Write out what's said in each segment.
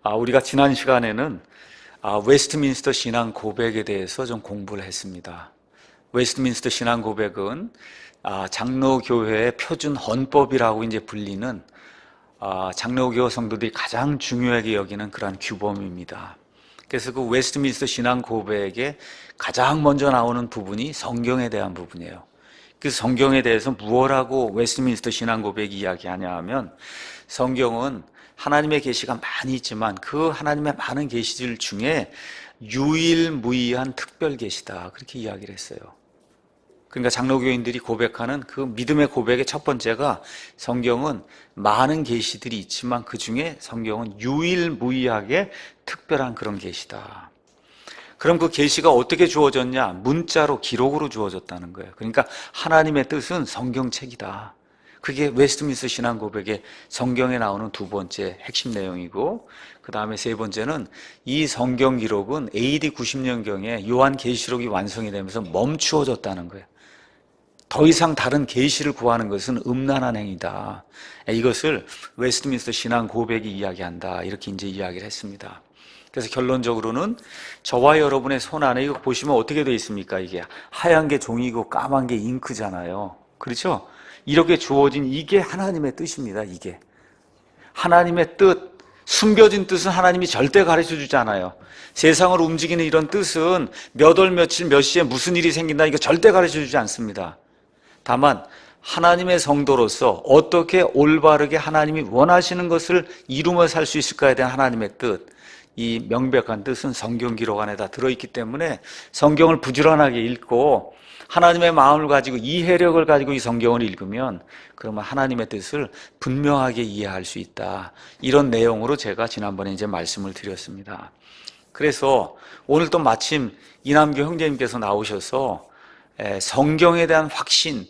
우리가 지난 시간에는 웨스트민스터 신앙 고백에 대해서 좀 공부를 했습니다. 웨스트민스터 신앙 고백은 장로교회의 표준 헌법이라고 이제 불리는 장로교 성도들이 가장 중요하게 여기는 그러한 규범입니다. 그래서 그 웨스트민스터 신앙 고백에 가장 먼저 나오는 부분이 성경에 대한 부분이에요. 그 성경에 대해서 무엇라고 웨스트민스터 신앙 고백이 이야기하냐 하면, 성경은 하나님의 계시가 많이 있지만 그 하나님의 많은 계시들 중에 유일무이한 특별 계시다, 그렇게 이야기를 했어요. 그러니까 장로교인들이 고백하는 그 믿음의 고백의 첫 번째가, 성경은 많은 계시들이 있지만 그 중에 성경은 유일무이하게 특별한 그런 계시다. 그럼 그 계시가 어떻게 주어졌냐? 문자로, 기록으로 주어졌다는 거예요. 그러니까 하나님의 뜻은 성경책이다. 그게 웨스트민스터 신앙 고백의 성경에 나오는 두 번째 핵심 내용이고, 그 다음에 세 번째는 이 성경 기록은 AD 90년경에 요한 계시록이 완성이 되면서 멈추어졌다는 거예요. 더 이상 다른 계시를 구하는 것은 음란한 행위다. 이것을 웨스트민스터 신앙 고백이 이야기한다, 이렇게 이제 이야기를 했습니다. 그래서 결론적으로는 저와 여러분의 손 안에 이거 보시면 어떻게 되어 있습니까? 이게 하얀 게 종이고 까만 게 잉크잖아요. 그렇죠? 이렇게 주어진 이게 하나님의 뜻입니다. 이게 하나님의 뜻, 숨겨진 뜻은 하나님이 절대 가르쳐 주지 않아요. 세상을 움직이는 이런 뜻은 몇 월 며칠 몇 시에 무슨 일이 생긴다, 이거 절대 가르쳐 주지 않습니다. 다만 하나님의 성도로서 어떻게 올바르게 하나님이 원하시는 것을 이루며 살 수 있을까에 대한 하나님의 뜻, 이 명백한 뜻은 성경 기록 안에 다 들어있기 때문에 성경을 부지런하게 읽고 하나님의 마음을 가지고, 이해력을 가지고 이 성경을 읽으면 그러면 하나님의 뜻을 분명하게 이해할 수 있다, 이런 내용으로 제가 지난번에 이제 말씀을 드렸습니다. 그래서 오늘 또 마침 이남교 형제님께서 나오셔서 성경에 대한 확신,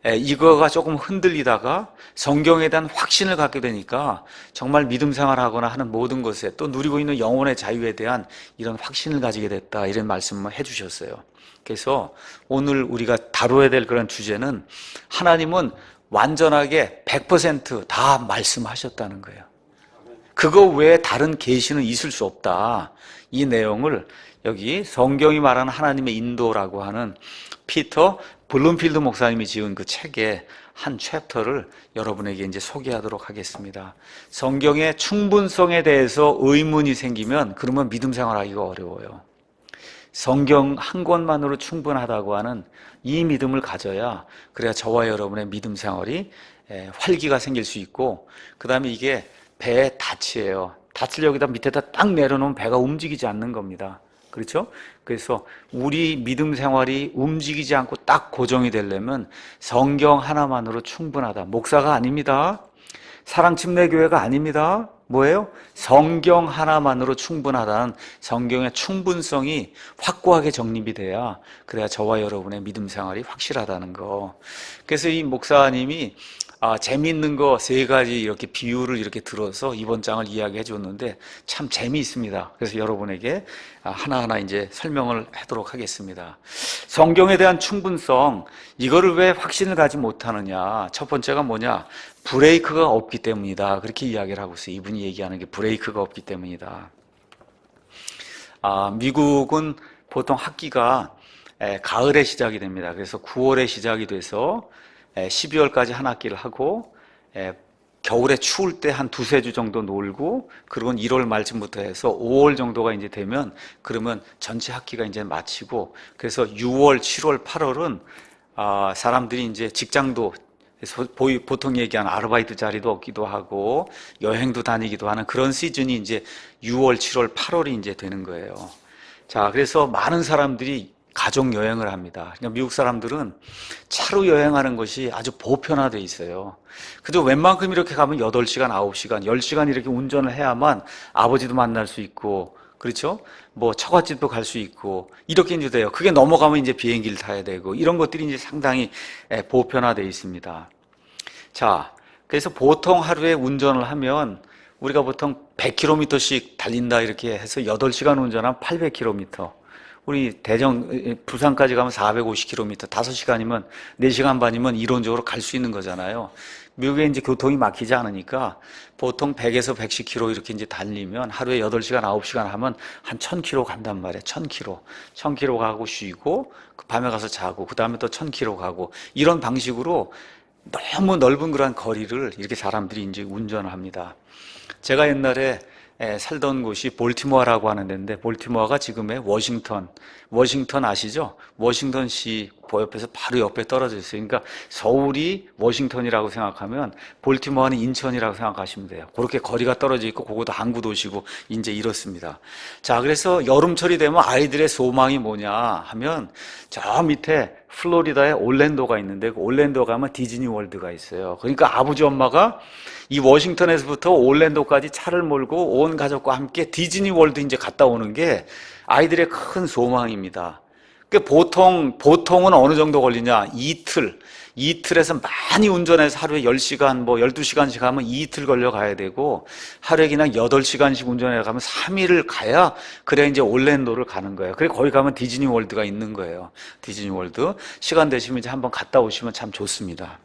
이거가 조금 흔들리다가 성경에 대한 확신을 갖게 되니까 정말 믿음 생활하거나 하는 모든 것에, 또 누리고 있는 영혼의 자유에 대한 이런 확신을 가지게 됐다, 이런 말씀을 해주셨어요. 그래서 오늘 우리가 다뤄야 될 그런 주제는, 하나님은 완전하게 100% 말씀하셨다는 거예요. 그거 외에 다른 계시는 있을 수 없다. 이 내용을 여기 성경이 말하는 하나님의 인도라고 하는 피터 블룸필드 목사님이 지은 그 책의 한 챕터를 여러분에게 이제 소개하도록 하겠습니다. 성경의 충분성에 대해서 의문이 생기면 그러면 믿음 생활하기가 어려워요. 성경 한 권만으로 충분하다고 하는 이 믿음을 가져야, 그래야 저와 여러분의 믿음 생활이 활기가 생길 수 있고, 그 다음에 이게 배의 닻이에요. 닻을 여기다 밑에다 딱 내려놓으면 배가 움직이지 않는 겁니다. 그렇죠? 그래서 우리 믿음 생활이 움직이지 않고 딱 고정이 되려면 성경 하나만으로 충분하다. 목사가 아닙니다. 사랑침례교회가 아닙니다. 뭐예요? 성경 하나만으로 충분하다는 성경의 충분성이 확고하게 정립이 돼야, 그래야 저와 여러분의 믿음 생활이 확실하다는 거. 그래서 이 목사님이 재미있는 거 세 가지 이렇게 비유를 이렇게 들어서 이번 장을 이야기해 줬는데 참 재미있습니다. 그래서 여러분에게 하나하나 이제 설명을 하도록 하겠습니다. 성경에 대한 충분성, 이거를 왜 확신을 가지 못하느냐? 첫 번째가 뭐냐? 브레이크가 없기 때문이다, 그렇게 이야기를 하고 있어요. 이분이 얘기하는 게 브레이크가 없기 때문이다. 미국은 보통 학기가 가을에 시작이 됩니다. 그래서 9월에 시작이 돼서 12월까지 한 학기를 하고, 겨울에 추울 때 한 두세 주 정도 놀고, 그리고 1월 말쯤부터 해서 5월 정도가 이제 되면 그러면 전체 학기가 이제 마치고, 그래서 6월, 7월, 8월은 사람들이 이제 직장도, 보통 얘기하는 아르바이트 자리도 얻기도 하고 여행도 다니기도 하는 그런 시즌이 이제 6월, 7월, 8월이 이제 되는 거예요. 자, 그래서 많은 사람들이 가족 여행을 합니다. 그러니까 미국 사람들은 차로 여행하는 것이 아주 보편화되어 있어요. 그래도 웬만큼 이렇게 가면 8시간, 9시간, 10시간 이렇게 운전을 해야만 아버지도 만날 수 있고, 그렇죠? 뭐 처갓집도 갈 수 있고, 이렇게 이제 돼요. 그게 넘어가면 이제 비행기를 타야 되고, 이런 것들이 이제 상당히 보편화되어 있습니다. 자, 그래서 보통 하루에 운전을 하면 우리가 보통 100km씩 달린다 이렇게 해서 8시간 운전하면 800km. 우리 부산까지 가면 450km, 5시간이면 4시간 반이면 이론적으로 갈 수 있는 거잖아요. 미국에 이제 교통이 막히지 않으니까 보통 100에서 110km 이렇게 이제 달리면 하루에 8시간, 9시간 하면 한 1000km 간단 말이에요. 1000km. 1000km 가고 쉬고, 그 밤에 가서 자고, 그 다음에 또 1000km 가고, 이런 방식으로 너무 넓은 그런 거리를 이렇게 사람들이 이제 운전을 합니다. 제가 옛날에 살던 곳이 볼티모어라고 하는 데인데, 볼티모어가 지금의 워싱턴 아시죠? 워싱턴시 옆에서 바로 옆에 떨어져 있어요. 그러니까 서울이 워싱턴이라고 생각하면 볼티모어는 인천이라고 생각하시면 돼요. 그렇게 거리가 떨어져 있고, 그것도 항구 도시고 이제 이렇습니다. 자, 그래서 여름철이 되면 아이들의 소망이 뭐냐 하면 저 밑에 플로리다에 올랜도가 있는데, 그 올랜도 가면 디즈니 월드가 있어요. 그러니까 아버지 엄마가 이 워싱턴에서부터 올랜도까지 차를 몰고 온 가족과 함께 디즈니 월드 이제 갔다 오는 게 아이들의 큰 소망입니다. 그 보통은 어느 정도 걸리냐? 이틀에서 많이 운전해서 하루에 10시간, 12시간씩 하면 이틀 걸려 가야 되고, 하루에 그냥 8시간씩 운전해 가면 3일을 가야, 그래 이제 올랜도를 가는 거예요. 그래 거기 가면 디즈니 월드가 있는 거예요. 디즈니 월드. 시간 되시면 이제 한번 갔다 오시면 참 좋습니다.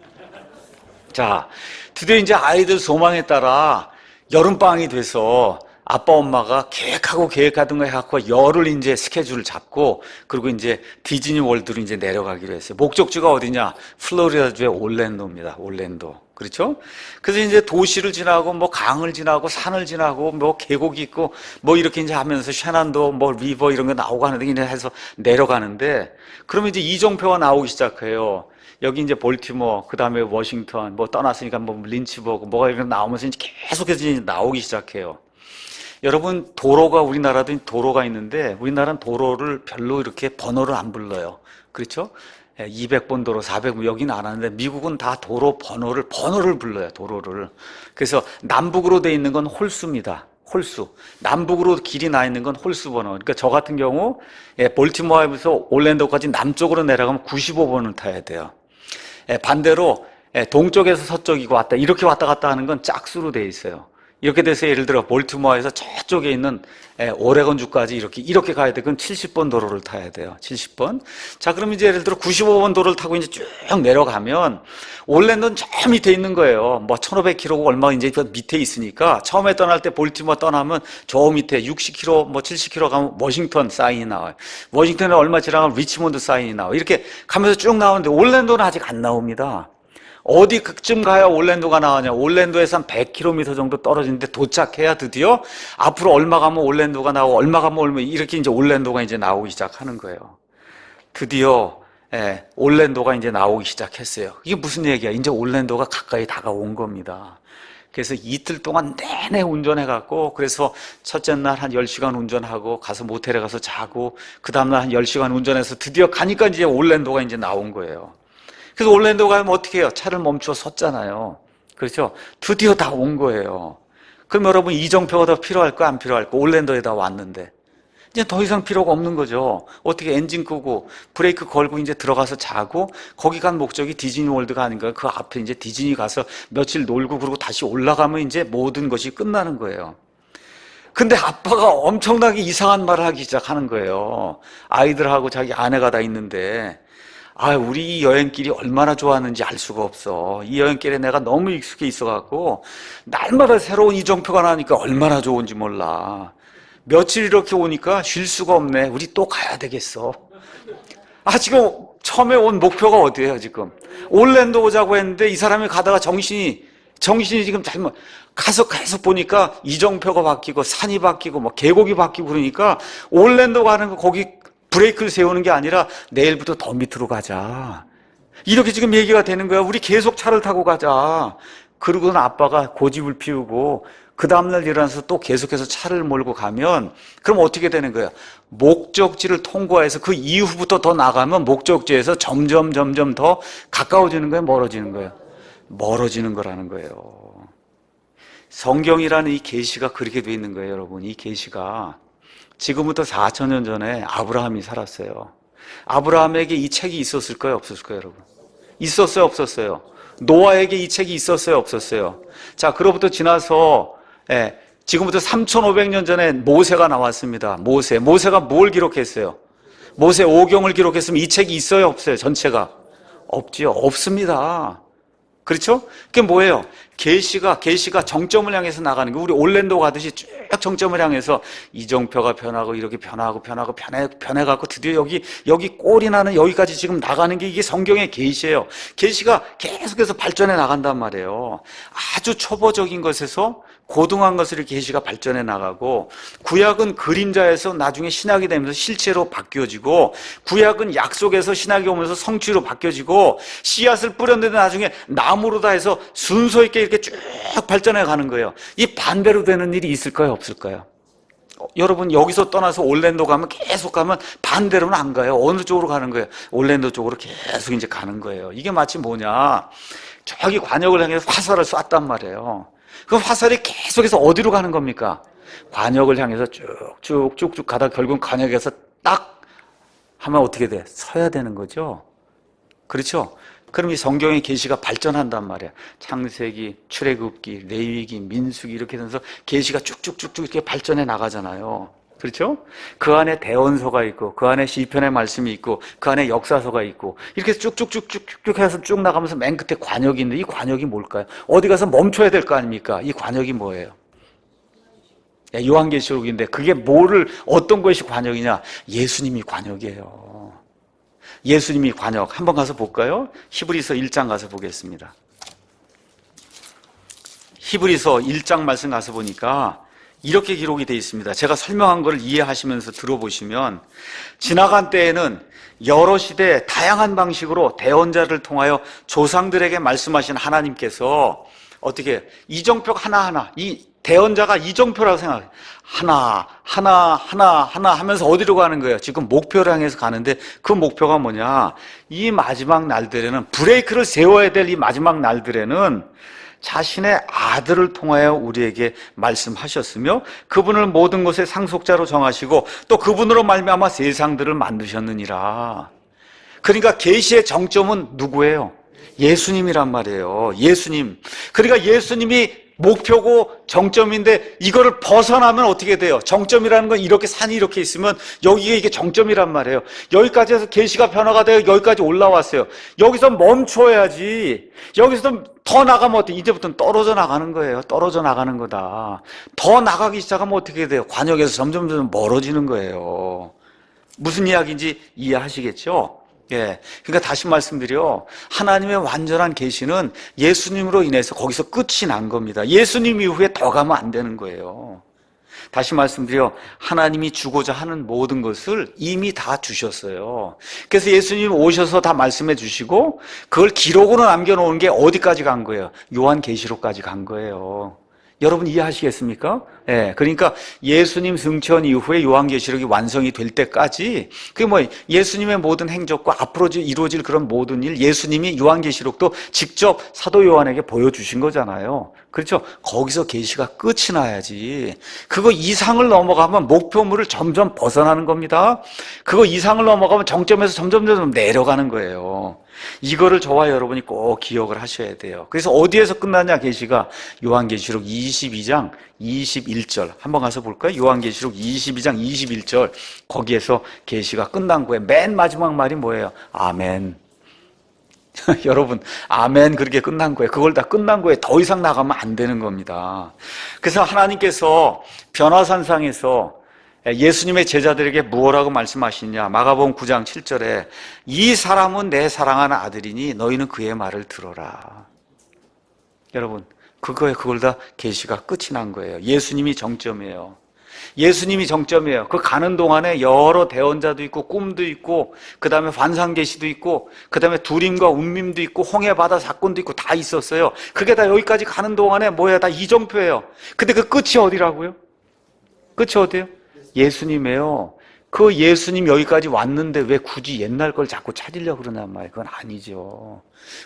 자, 드디어 이제 아이들 소망에 따라 여름방학이 돼서 아빠 엄마가 계획하던 거 해갖고 열흘 이제 스케줄을 잡고, 그리고 이제 디즈니 월드로 이제 내려가기로 했어요. 목적지가 어디냐? 플로리다주의 올랜도입니다. 올랜도. 그렇죠? 그래서 이제 도시를 지나고, 강을 지나고, 산을 지나고, 계곡이 있고, 이렇게 이제 하면서 샤난도, 리버 이런 거 나오고 하는데, 이제 해서 내려가는데, 그러면 이제 이정표가 나오기 시작해요. 여기 이제 볼티모어, 그 다음에 워싱턴, 떠났으니까 린치버그, 뭐가 이렇게 나오면서 이제 계속해서 이제 나오기 시작해요. 여러분, 우리나라도 도로가 있는데, 우리나라는 도로를 별로 이렇게 번호를 안 불러요. 그렇죠? 200번 도로, 400번, 여기는 안 하는데, 미국은 다 도로 번호를 불러요, 도로를. 그래서 남북으로 돼 있는 건 홀수입니다. 홀수. 남북으로 길이 나 있는 건 홀수 번호. 그러니까 저 같은 경우, 볼티모어에서 올랜도까지 남쪽으로 내려가면 95번을 타야 돼요. 반대로, 동쪽에서 서쪽이고 이렇게 왔다 갔다 하는 건 짝수로 돼 있어요. 이렇게 돼서 예를 들어 볼티모어에서 저쪽에 있는 오레곤주까지 이렇게 가야 돼. 그럼 70번 도로를 타야 돼요. 70번. 자, 그럼 이제 예를 들어 95번 도로를 타고 이제 쭉 내려가면 올랜도는 저 밑에 있는 거예요. 1500km고 얼마 이제 밑에 있으니까, 처음에 떠날 때 볼티모어 떠나면 저 밑에 60km, 70km 가면 워싱턴 사인이 나와요. 워싱턴에 얼마 지나가면 리치몬드 사인이 나와요. 이렇게 가면서 쭉 나오는데 올랜도는 아직 안 나옵니다. 어디쯤 가야 올랜도가 나오냐? 올랜도에서 한 100km 정도 떨어지는데 도착해야 드디어 앞으로 얼마 가면 올랜도가 나오고, 얼마 가면 이렇게 이제 올랜도가 이제 나오기 시작하는 거예요. 드디어 올랜도가 이제 나오기 시작했어요. 이게 무슨 얘기야? 이제 올랜도가 가까이 다가온 겁니다. 그래서 이틀 동안 내내 운전해갖고, 그래서 첫째 날 한 10시간 운전하고 가서 모텔에 가서 자고, 그 다음날 한 10시간 운전해서 드디어 가니까 이제 올랜도가 이제 나온 거예요. 그래서 올랜도 가면 어떻게 해요? 차를 멈추어 섰잖아요. 그렇죠? 드디어 다 온 거예요. 그럼 여러분, 이정표가 더 필요할까 안 필요할까? 올랜도에 다 왔는데 이제 더 이상 필요가 없는 거죠. 어떻게 엔진 끄고 브레이크 걸고 이제 들어가서 자고, 거기 간 목적이 디즈니 월드가 아닌가요? 그 앞에 이제 디즈니 가서 며칠 놀고, 그리고 다시 올라가면 이제 모든 것이 끝나는 거예요. 근데 아빠가 엄청나게 이상한 말을 하기 시작하는 거예요. 아이들하고 자기 아내가 다 있는데, 우리 이 여행길이 얼마나 좋았는지 알 수가 없어. 이 여행길에 내가 너무 익숙해 있어갖고, 날마다 새로운 이정표가 나니까 얼마나 좋은지 몰라. 며칠 이렇게 오니까 쉴 수가 없네. 우리 또 가야 되겠어. 지금 처음에 온 목표가 어디예요, 지금? 올랜도 오자고 했는데, 이 사람이 가다가 정신이 지금 잘못, 가서 계속 보니까 이정표가 바뀌고, 산이 바뀌고, 계곡이 바뀌고 그러니까, 올랜도 가는 거 거기 브레이크를 세우는 게 아니라 내일부터 더 밑으로 가자. 이렇게 지금 얘기가 되는 거야. 우리 계속 차를 타고 가자. 그러고는 아빠가 고집을 피우고, 그 다음날 일어나서 또 계속해서 차를 몰고 가면, 그럼 어떻게 되는 거야? 목적지를 통과해서 그 이후부터 더 나가면 목적지에서 점점 더 가까워지는 거예요? 멀어지는 거예요? 멀어지는 거라는 거예요. 성경이라는 이 계시가 그렇게 돼 있는 거예요, 여러분. 이 계시가 지금부터 4000년 전에 아브라함이 살았어요. 아브라함에게 이 책이 있었을까요, 없었을까요, 여러분? 있었어요, 없었어요? 노아에게 이 책이 있었어요, 없었어요? 자, 그로부터 지나서 지금부터 3500년 전에 모세가 나왔습니다. 모세가 뭘 기록했어요? 모세 오경을 기록했으면 이 책이 있어요, 없어요? 전체가 없지요. 없습니다. 그렇죠? 그게 뭐예요? 계시가 정점을 향해서 나가는 거. 우리 올랜도 가듯이 쭉 정점을 향해서 이정표가 변하고 이렇게 변하고 변해갖고 드디어 여기 꼴이 나는 여기까지 지금 나가는 게 이게 성경의 계시예요. 계시가 계속해서 발전해 나간단 말이에요. 아주 초보적인 것에서 고등한 것으로 계시가 발전해 나가고, 구약은 그림자에서 나중에 신약이 되면서 실체로 바뀌어지고, 구약은 약속에서 신약이 오면서 성취로 바뀌어지고, 씨앗을 뿌렸는데 나중에 나무로 다 해서 순서 있게 이렇게 쭉 발전해 가는 거예요. 이 반대로 되는 일이 있을까요, 없을까요? 여러분, 여기서 떠나서 올랜도 가면 계속 가면 반대로는 안 가요. 어느 쪽으로 가는 거예요? 올랜도 쪽으로 계속 이제 가는 거예요. 이게 마치 뭐냐, 저기 관역을 향해서 화살을 쐈단 말이에요. 그 화살이 계속해서 어디로 가는 겁니까? 관역을 향해서 쭉쭉 가다 결국 관역에서 딱 하면 어떻게 돼? 서야 되는 거죠. 그렇죠? 그럼 이 성경의 계시가 발전한단 말이야. 창세기, 출애굽기, 레위기, 민수기 이렇게 되면서 계시가 쭉쭉쭉쭉 이렇게 발전해 나가잖아요. 그렇죠? 그 안에 대언서가 있고, 그 안에 시편의 말씀이 있고, 그 안에 역사서가 있고, 이렇게 쭉쭉쭉쭉쭉 해서 쭉 나가면서 맨 끝에 관역이 있는데, 이 관역이 뭘까요? 어디 가서 멈춰야 될 거 아닙니까? 이 관역이 뭐예요? 요한계시록인데, 그게 어떤 것이 관역이냐? 예수님이 관역이에요. 예수님이 관역. 한번 가서 볼까요? 히브리서 1장 가서 보겠습니다. 히브리서 1장 말씀 가서 보니까 이렇게 기록이 되어 있습니다. 제가 설명한 것을 이해하시면서 들어보시면, 지나간 때에는 여러 시대 다양한 방식으로 대언자를 통하여 조상들에게 말씀하신 하나님께서 어떻게 이정표 하나하나, 이 대언자가 이정표라고 생각해요. 하나 하면서 어디로 가는 거예요? 지금 목표를 향해서 가는데, 그 목표가 뭐냐? 이 마지막 날들에는, 브레이크를 세워야 될 이 마지막 날들에는 자신의 아들을 통하여 우리에게 말씀하셨으며, 그분을 모든 것의 상속자로 정하시고, 또 그분으로 말미암아 세상들을 만드셨느니라. 그러니까 계시의 정점은 누구예요? 예수님이란 말이에요. 예수님. 그러니까 예수님이 목표고 정점인데, 이거를 벗어나면 어떻게 돼요? 정점이라는 건 이렇게 산이 이렇게 있으면 여기가 이게 정점이란 말이에요. 여기까지 해서 계시가 변화가 되어 여기까지 올라왔어요. 여기서 멈춰야지. 여기서 더 나가면 어떻게? 이제부터는 떨어져 나가는 거예요. 떨어져 나가는 거다. 더 나가기 시작하면 어떻게 돼요? 관역에서 점점 멀어지는 거예요. 무슨 이야기인지 이해하시겠죠? 예. 그러니까 다시 말씀드려, 하나님의 완전한 계시는 예수님으로 인해서 거기서 끝이 난 겁니다. 예수님 이후에 더 가면 안 되는 거예요. 다시 말씀드려, 하나님이 주고자 하는 모든 것을 이미 다 주셨어요. 그래서 예수님 오셔서 다 말씀해 주시고, 그걸 기록으로 남겨놓은 게 어디까지 간 거예요? 요한계시록까지 간 거예요. 여러분 이해하시겠습니까? 예, 그러니까 예수님 승천 이후에 요한계시록이 완성이 될 때까지, 그게 뭐 예수님의 모든 행적과 앞으로 이루어질 그런 모든 일, 예수님이 요한계시록도 직접 사도 요한에게 보여주신 거잖아요. 그렇죠? 거기서 계시가 끝이 나야지. 그거 이상을 넘어가면 목표물을 점점 벗어나는 겁니다. 그거 이상을 넘어가면 정점에서 점점 내려가는 거예요. 이거를 저와 여러분이 꼭 기억을 하셔야 돼요. 그래서 어디에서 끝나냐, 계시가? 요한계시록 22장 21절 한번 가서 볼까요? 요한계시록 22장 21절, 거기에서 계시가 끝난 거예요. 맨 마지막 말이 뭐예요? 아멘. 여러분, 아멘, 그렇게 끝난 거예요. 그걸 다 끝난 거예요. 더 이상 나가면 안 되는 겁니다. 그래서 하나님께서 변화산상에서 예수님의 제자들에게 무엇라고 말씀하시냐? 마가복음 9장 7절에 이 사람은 내 사랑하는 아들이니 너희는 그의 말을 들어라. 여러분, 그걸 다 계시가 끝이 난 거예요. 예수님이 정점이에요. 예수님이 정점이에요. 그 가는 동안에 여러 대언자도 있고 꿈도 있고, 그 다음에 환상계시도 있고, 그 다음에 두림과 운밈도 있고, 홍해바다 사건도 있고, 다 있었어요. 그게 다 여기까지 가는 동안에 뭐야? 다 이정표예요. 근데 그 끝이 어디라고요? 끝이 어디예요? 예수님이에요. 그 예수님 여기까지 왔는데 왜 굳이 옛날 걸 자꾸 찾으려고 그러냔 말이에요. 그건 아니죠.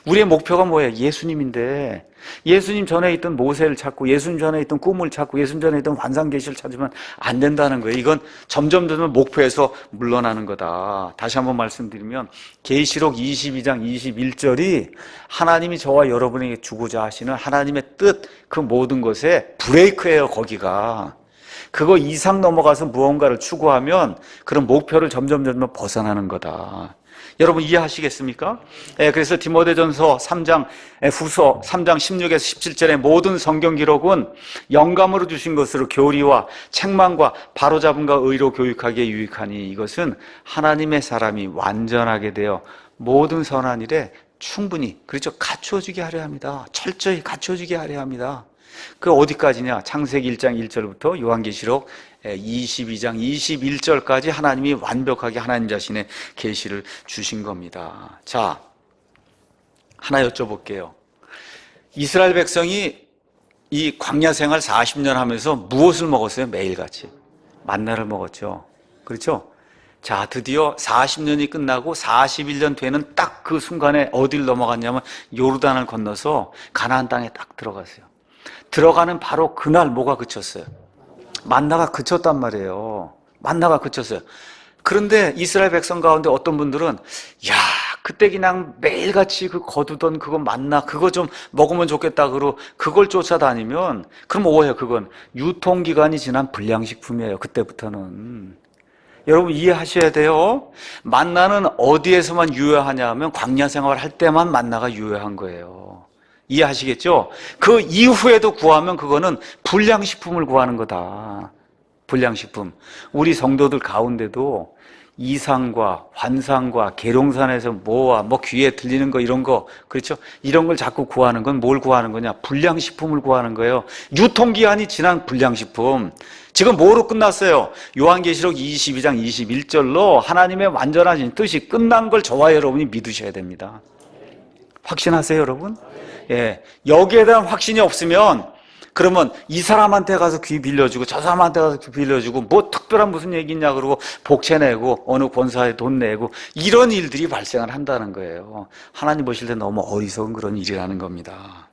우리의 목표가 뭐예요? 예수님인데, 예수님 전에 있던 모세를 찾고, 예수님 전에 있던 꿈을 찾고, 예수님 전에 있던 환상계시를 찾으면 안 된다는 거예요. 이건 점점 목표에서 물러나는 거다. 다시 한번 말씀드리면, 계시록 22장 21절이 하나님이 저와 여러분에게 주고자 하시는 하나님의 뜻, 그 모든 것에 브레이크예요. 거기가. 그거 이상 넘어가서 무언가를 추구하면 그런 목표를 점점 벗어나는 거다. 여러분 이해하시겠습니까? 그래서 디모데전서 3장 후서 3장 16에서 17절의 모든 성경 기록은 영감으로 주신 것으로 교리와 책망과 바로잡음과 의로 교육하기에 유익하니 이것은 하나님의 사람이 완전하게 되어 모든 선한 일에 충분히, 그렇죠, 갖추어지게 하려 합니다. 철저히 갖추어지게 하려 합니다. 그 어디까지냐? 창세기 1장 1절부터 요한계시록 22장 21절까지 하나님이 완벽하게 하나님 자신의 계시를 주신 겁니다. 자, 하나 여쭤볼게요. 이스라엘 백성이 이 광야 생활 40년 하면서 무엇을 먹었어요? 매일같이 만나를 먹었죠. 그렇죠? 자, 드디어 40년이 끝나고 41년 되는 딱 그 순간에 어딜 넘어갔냐면 요르단을 건너서 가나안 땅에 딱 들어갔어요. 들어가는 바로 그날 뭐가 그쳤어요? 만나가 그쳤단 말이에요. 만나가 그쳤어요. 그런데 이스라엘 백성 가운데 어떤 분들은 야, 그때 그냥 매일같이 그 거두던 그거 만나 그거 좀 먹으면 좋겠다 그러고 그걸 쫓아다니면 그럼 뭐예요? 그건 유통기간이 지난 불량식품이에요. 그때부터는. 여러분 이해하셔야 돼요. 만나는 어디에서만 유효하냐 하면 광야 생활을 할 때만 만나가 유효한 거예요. 이해하시겠죠? 그 이후에도 구하면 그거는 불량식품을 구하는 거다. 불량식품. 우리 성도들 가운데도 이상과 환상과 계룡산에서 뭐 귀에 들리는 거 이런 거, 그렇죠? 이런 걸 자꾸 구하는 건 뭘 구하는 거냐? 불량식품을 구하는 거예요. 유통기한이 지난 불량식품. 지금 뭐로 끝났어요? 요한계시록 22장 21절로 하나님의 완전하신 뜻이 끝난 걸 저와 여러분이 믿으셔야 됩니다. 확신하세요, 여러분? 예. 여기에 대한 확신이 없으면 그러면 이 사람한테 가서 귀 빌려주고 저 사람한테 가서 귀 빌려주고 뭐 특별한 무슨 얘기 있냐 그러고 복채 내고 어느 권사에 돈 내고 이런 일들이 발생을 한다는 거예요. 하나님 보실 때 너무 어리석은 그런 일이라는 겁니다.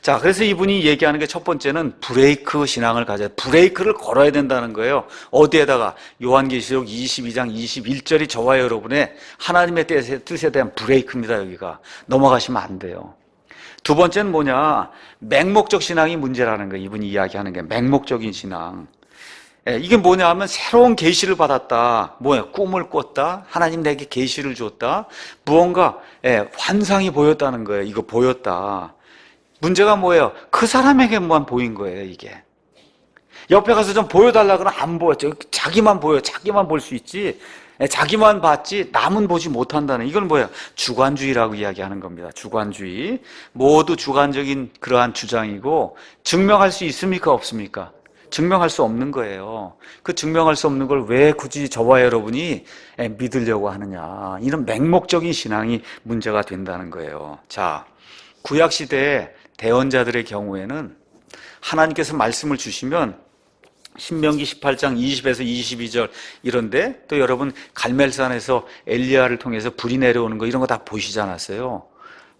자, 그래서 이분이 얘기하는 게 첫 번째는 브레이크 신앙을 가져야, 브레이크를 걸어야 된다는 거예요. 어디에다가? 요한계시록 22장 21절이 저와 여러분의 하나님의 뜻에 대한 브레이크입니다. 여기가 넘어가시면 안 돼요. 두 번째는 뭐냐? 맹목적 신앙이 문제라는 거예요. 이분이 이야기하는 게 맹목적인 신앙. 이게 뭐냐 하면 새로운 계시를 받았다. 뭐야? 꿈을 꿨다. 하나님 내게 계시를 줬다. 무언가 환상이 보였다는 거예요. 이거 보였다. 문제가 뭐예요? 그 사람에게만 보인 거예요, 이게. 옆에 가서 좀 보여달라 그러면 안 보였죠. 자기만 보여. 자기만 볼 수 있지. 자기만 봤지 남은 보지 못한다는, 이건 뭐예요? 주관주의라고 이야기하는 겁니다. 주관주의. 모두 주관적인 그러한 주장이고 증명할 수 있습니까? 없습니까? 증명할 수 없는 거예요. 그 증명할 수 없는 걸 왜 굳이 저와 여러분이 믿으려고 하느냐. 이런 맹목적인 신앙이 문제가 된다는 거예요. 자, 구약시대에 대언자들의 경우에는 하나님께서 말씀을 주시면 신명기 18장 20에서 22절 이런데, 또 여러분 갈멜산에서 엘리야를 통해서 불이 내려오는 거 이런 거 다 보시지 않았어요?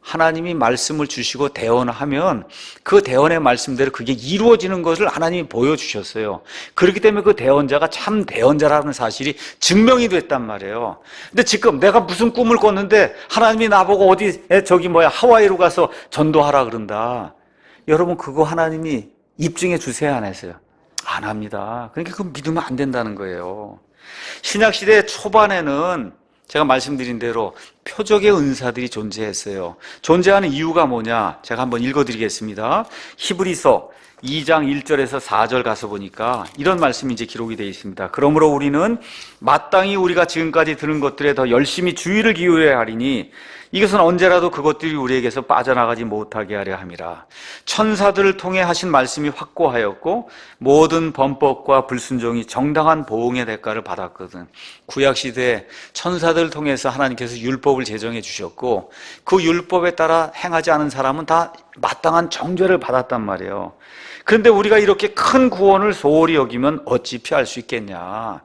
하나님이 말씀을 주시고 대언하면 그 대언의 말씀대로 그게 이루어지는 것을 하나님이 보여주셨어요. 그렇기 때문에 그 대언자가 참 대언자라는 사실이 증명이 됐단 말이에요. 근데 지금 내가 무슨 꿈을 꿨는데 하나님이 나보고 하와이로 가서 전도하라 그런다. 여러분 그거 하나님이 입증해 주세요, 안 했어요? 안 합니다. 그러니까 그거 믿으면 안 된다는 거예요. 신약시대 초반에는 제가 말씀드린 대로 표적의 은사들이 존재했어요. 존재하는 이유가 뭐냐? 제가 한번 읽어드리겠습니다. 히브리서 2장 1절에서 4절 가서 보니까 이런 말씀이 이제 기록이 되어 있습니다. 그러므로 우리는 마땅히 우리가 지금까지 들은 것들에 더 열심히 주의를 기울여야 하리니 이것은 언제라도 그것들이 우리에게서 빠져나가지 못하게 하려 함이라. 천사들을 통해 하신 말씀이 확고하였고 모든 범법과 불순종이 정당한 보응의 대가를 받았거든. 구약시대에 천사들을 통해서 하나님께서 율법을 제정해 주셨고 그 율법에 따라 행하지 않은 사람은 다 마땅한 정죄를 받았단 말이에요. 그런데 우리가 이렇게 큰 구원을 소홀히 여기면 어찌 피할 수 있겠냐.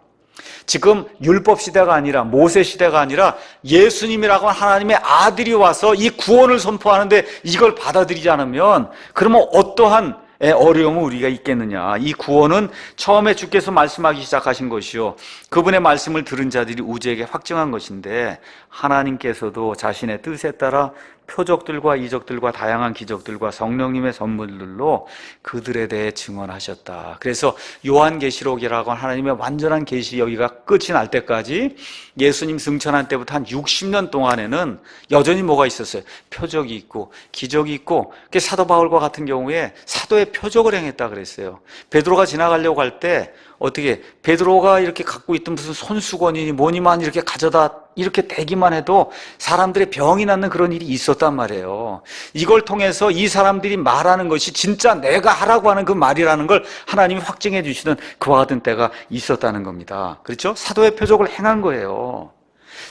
지금 율법 시대가 아니라 모세 시대가 아니라 예수님이라고 하는 하나님의 아들이 와서 이 구원을 선포하는데 이걸 받아들이지 않으면 그러면 어떠한 어려움은 우리가 있겠느냐. 이 구원은 처음에 주께서 말씀하기 시작하신 것이요 그분의 말씀을 들은 자들이 우주에게 확증한 것인데 하나님께서도 자신의 뜻에 따라 표적들과 이적들과 다양한 기적들과 성령님의 선물들로 그들에 대해 증언하셨다. 그래서 요한계시록이라고 하나님의 완전한 계시 여기가 끝이 날 때까지 예수님 승천한 때부터 한 60년 동안에는 여전히 뭐가 있었어요? 표적이 있고 기적이 있고, 사도 바울과 같은 경우에 사도의 표적을 행했다 그랬어요. 베드로가 지나가려고 할 때 어떻게 베드로가 이렇게 갖고 있던 무슨 손수건이니 뭐니만 이렇게 가져다 이렇게 대기만 해도 사람들의 병이 낫는 그런 일이 있었단 말이에요. 이걸 통해서 이 사람들이 말하는 것이 진짜 내가 하라고 하는 그 말이라는 걸 하나님이 확증해 주시는 그와 같은 때가 있었다는 겁니다. 그렇죠? 사도의 표적을 행한 거예요.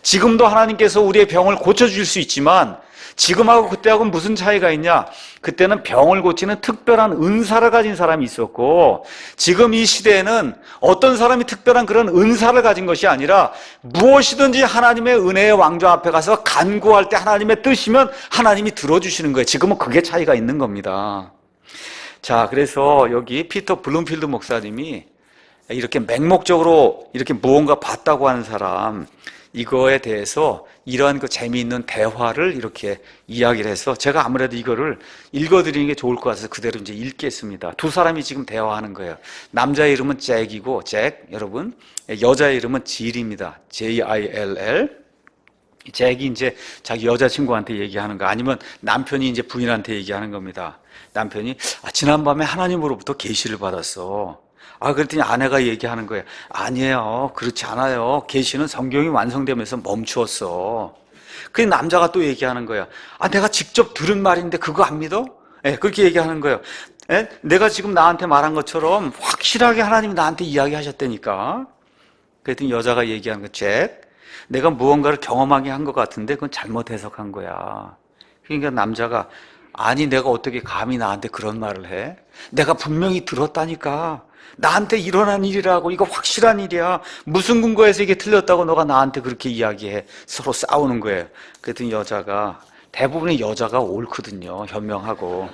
지금도 하나님께서 우리의 병을 고쳐줄 수 있지만 지금하고 그때하고는 무슨 차이가 있냐? 그때는 병을 고치는 특별한 은사를 가진 사람이 있었고, 지금 이 시대에는 어떤 사람이 특별한 그런 은사를 가진 것이 아니라 무엇이든지 하나님의 은혜의 왕좌 앞에 가서 간구할 때 하나님의 뜻이면 하나님이 들어주시는 거예요. 지금은 그게 차이가 있는 겁니다. 자, 그래서 여기 피터 블룸필드 목사님이 이렇게 맹목적으로 이렇게 무언가 봤다고 하는 사람, 이거에 대해서 이러한 그 재미있는 대화를 이렇게 이야기를 해서 제가 아무래도 이거를 읽어드리는 게 좋을 것 같아서 그대로 이제 읽겠습니다. 두 사람이 지금 대화하는 거예요. 남자의 이름은 잭이고, 잭, 여러분. 여자의 이름은 질입니다. Jill. 잭이 이제 자기 여자친구한테 얘기하는 거, 아니면 남편이 이제 부인한테 얘기하는 겁니다. 남편이, 지난밤에 하나님으로부터 계시를 받았어. 그랬더니 아내가 얘기하는 거예요. 아니에요. 그렇지 않아요. 계시는 성경이 완성되면서 멈추었어. 그 남자가 또 얘기하는 거야. 내가 직접 들은 말인데 그거 안 믿어? 그렇게 얘기하는 거예요. 내가 지금 나한테 말한 것처럼 확실하게 하나님이 나한테 이야기하셨다니까. 그랬더니 여자가 얘기하는 거, 잭, 내가 무언가를 경험하게 한 것 같은데 그건 잘못 해석한 거야. 그러니까 남자가, 아니 내가 어떻게 감히 나한테 그런 말을 해? 내가 분명히 들었다니까. 나한테 일어난 일이라고. 이거 확실한 일이야. 무슨 근거에서 이게 틀렸다고 너가 나한테 그렇게 이야기해. 서로 싸우는 거예요. 그랬더니 여자가, 대부분의 여자가 옳거든요. 현명하고.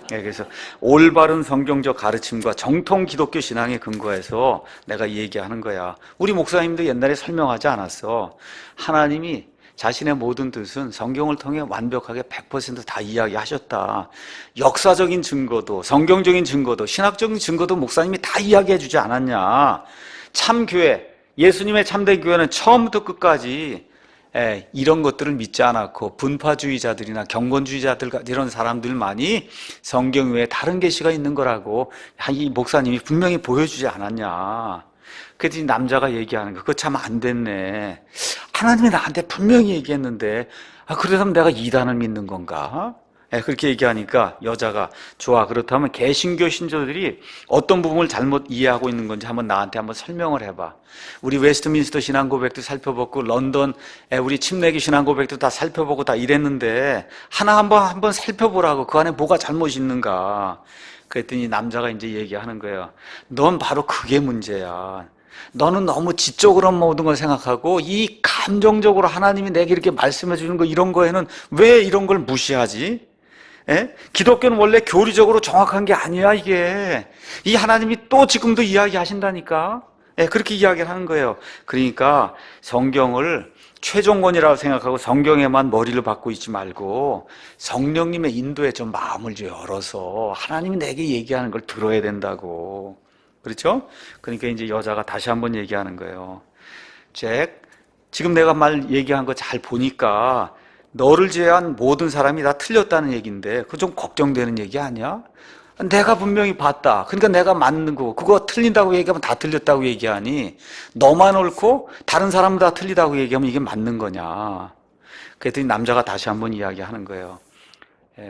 그래서 올바른 성경적 가르침과 정통 기독교 신앙에 근거해서 내가 얘기하는 거야. 우리 목사님도 옛날에 설명하지 않았어. 하나님이 자신의 모든 뜻은 성경을 통해 완벽하게 100%다 이야기하셨다. 역사적인 증거도, 성경적인 증거도, 신학적인 증거도 목사님이 다 이야기해 주지 않았냐. 참교회, 예수님의 참된 교회는 처음부터 끝까지 이런 것들을 믿지 않았고, 분파주의자들이나 경건주의자들 이런 사람들만이 성경 외에 다른 계시가 있는 거라고 이 목사님이 분명히 보여주지 않았냐. 그랬더니 남자가 얘기하는 거, 그거 참 안 됐네. 하나님이 나한테 분명히 얘기했는데, 그래서 내가 이단을 믿는 건가? 그렇게 얘기하니까 여자가, 좋아, 그렇다면 개신교 신조들이 어떤 부분을 잘못 이해하고 있는 건지 나한테 한번 설명을 해봐. 우리 웨스트민스터 신앙고백도 살펴보고 런던 우리 침례기 신앙고백도 다 살펴보고 다 이랬는데 하나 한번 살펴보라고. 그 안에 뭐가 잘못 있는가? 그랬더니 남자가 이제 얘기하는 거예요. 넌 바로 그게 문제야. 너는 너무 지적으로 모든 걸 생각하고 이 감정적으로 하나님이 내게 이렇게 말씀해 주는 거, 이런 거에는 왜 이런 걸 무시하지? 기독교는 원래 교리적으로 정확한 게 아니야. 이게 이 하나님이 또 지금도 이야기하신다니까. 그렇게 이야기를 하는 거예요. 그러니까 성경을 최종권이라고 생각하고 성경에만 머리를 박고 있지 말고 성령님의 인도에 좀 마음을 좀 열어서 하나님이 내게 얘기하는 걸 들어야 된다고. 그렇죠? 그러니까 이제 여자가 다시 한번 얘기하는 거예요. 잭, 지금 내가 얘기한 거 잘 보니까 너를 제외한 모든 사람이 다 틀렸다는 얘기인데 그거 좀 걱정되는 얘기 아니야? 내가 분명히 봤다. 그러니까 내가 맞는 거고, 그거 틀린다고 얘기하면 다 틀렸다고 얘기하니 너만 옳고 다른 사람은 다 틀리다고 얘기하면 이게 맞는 거냐. 그랬더니 남자가 다시 한번 이야기하는 거예요.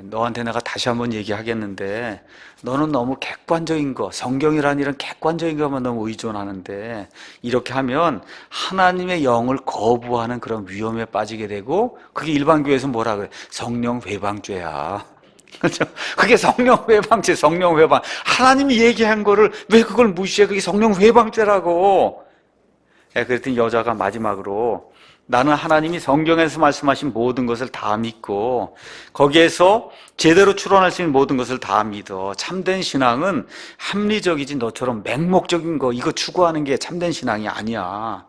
너한테 내가 다시 한번 얘기하겠는데 너는 너무 객관적인 거, 성경이라는 이런 객관적인 것만 너무 의존하는데 이렇게 하면 하나님의 영을 거부하는 그런 위험에 빠지게 되고, 그게 일반 교회에서 뭐라 그래? 성령 회방죄야. 그렇죠? 그게 성령 회방죄, 성령 회방. 하나님이 얘기한 거를 왜 그걸 무시해? 그게 성령 회방죄라고. 그랬더니 여자가 마지막으로, 나는 하나님이 성경에서 말씀하신 모든 것을 다 믿고 거기에서 제대로 추론할 수 있는 모든 것을 다 믿어. 참된 신앙은 합리적이지 너처럼 맹목적인 거 이거 추구하는 게 참된 신앙이 아니야.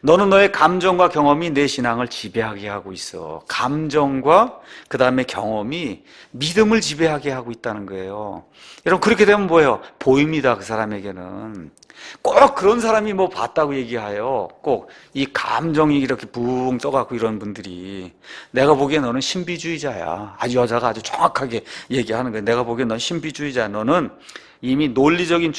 너는 너의 감정과 경험이 내 신앙을 지배하게 하고 있어. 감정과 그 다음에 경험이 믿음을 지배하게 하고 있다는 거예요. 여러분 그렇게 되면 뭐예요? 보입니다. 그 사람에게는. 꼭 그런 사람이 뭐 봤다고 얘기하여 꼭 이 감정이 이렇게 붕 떠갖고 이런 분들이 내가 보기엔 너는 신비주의자야. 아주 여자가 아주 정확하게 얘기하는 거야. 내가 보기엔 넌 신비주의자야. 너는 이미 논리적인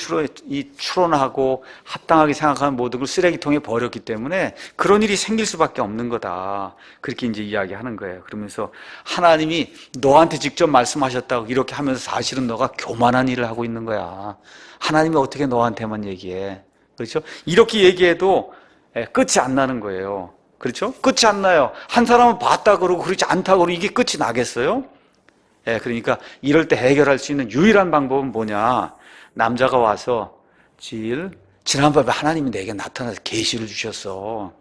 추론하고 합당하게 생각하는 모든 걸 쓰레기통에 버렸기 때문에 그런 일이 생길 수밖에 없는 거다. 그렇게 이제 이야기하는 거예요. 그러면서 하나님이 너한테 직접 말씀하셨다고 이렇게 하면서 사실은 너가 교만한 일을 하고 있는 거야. 하나님이 어떻게 너한테만 얘기해? 그렇죠? 이렇게 얘기해도 끝이 안 나는 거예요. 그렇죠? 끝이 안 나요. 한 사람은 봤다 그러고 그렇지 않다 그러고 이게 끝이 나겠어요? 그러니까 이럴 때 해결할 수 있는 유일한 방법은 뭐냐? 남자가 와서 지난밤에 하나님이 내게 나타나서 계시를 주셨어.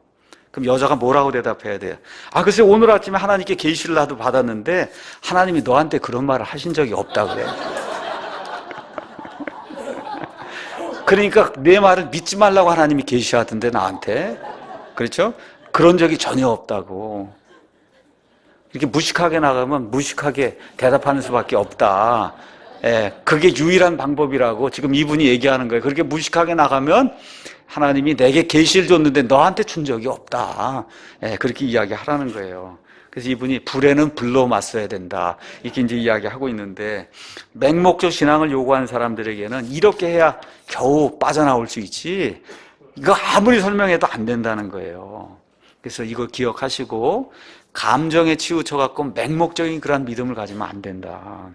그럼 여자가 뭐라고 대답해야 돼요? 글쎄 오늘 아침에 하나님께 계시를 나도 받았는데 하나님이 너한테 그런 말을 하신 적이 없다 그래. 그러니까 내 말을 믿지 말라고 하나님이 계시하던데 나한테. 그렇죠? 그런 적이 전혀 없다고. 이렇게 무식하게 나가면 무식하게 대답하는 수밖에 없다. 그게 유일한 방법이라고 지금 이분이 얘기하는 거예요. 그렇게 무식하게 나가면 하나님이 내게 계시를 줬는데 너한테 준 적이 없다. 그렇게 이야기하라는 거예요. 그래서 이분이 불에는 불로 맞서야 된다. 이렇게 이제 이야기하고 있는데 맹목적 신앙을 요구하는 사람들에게는 이렇게 해야 겨우 빠져나올 수 있지. 이거 아무리 설명해도 안 된다는 거예요. 그래서 이거 기억하시고 감정에 치우쳐갖고 맹목적인 그런 믿음을 가지면 안 된다.